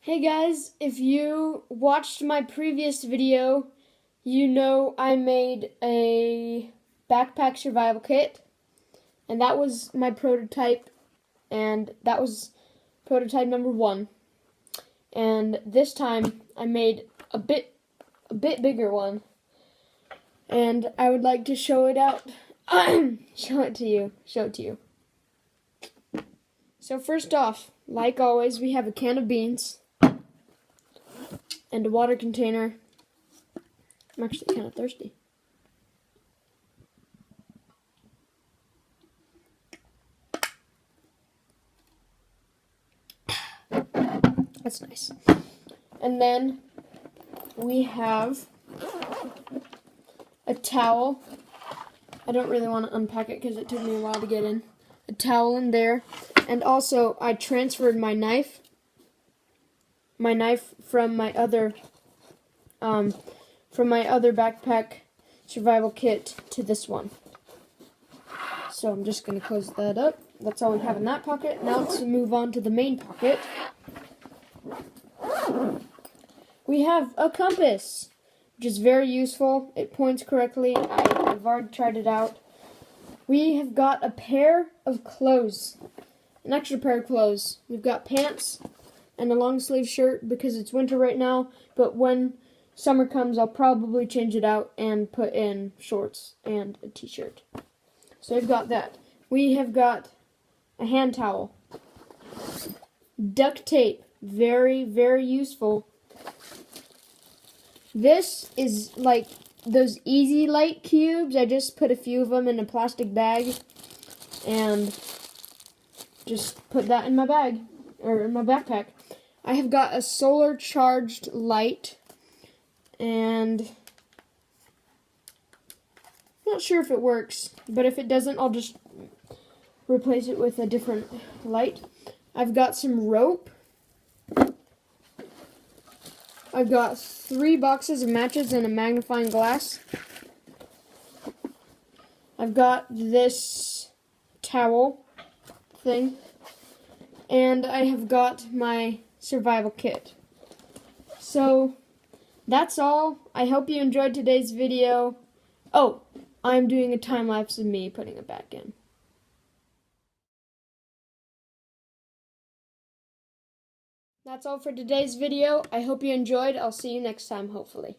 Hey guys, if you watched my previous video, you know I made a backpack survival kit, and that was my prototype, and that was prototype number 1. And this time I made a bit bigger one, and I would like to show it out. show it to you. So first off, like always, we have a can of beans and a water container. I'm actually kind of thirsty. That's nice. And then we have a towel. I don't really want to unpack it because it took me a while to get in. A towel in there. And also, I transferred my knife from my other backpack survival kit to this one. So I'm just going to close that up. That's all we have in that pocket. Now let's move on to the main pocket. We have a compass, which is very useful. It points correctly. I've already tried it out. We have got a pair of clothes, an extra pair of clothes. We've got pants and a long sleeve shirt because it's winter right now, but when summer comes, I'll probably change it out and put in shorts and a t-shirt. So we've got that. We have got a hand towel. Duct tape. Very, very useful. This is like those Easy Light cubes. I just put a few of them in a plastic bag and just put that in my bag, or in my backpack. I have got a solar charged light, and I'm not sure if it works, but if it doesn't, I'll just replace it with a different light. I've got some rope. I've got 3 boxes of matches and a magnifying glass. I've got this towel thing. And I have got my survival kit. So, that's all. I hope you enjoyed today's video. Oh, I'm doing a time lapse of me putting it back in. That's all for today's video. I hope you enjoyed. I'll see you next time, hopefully.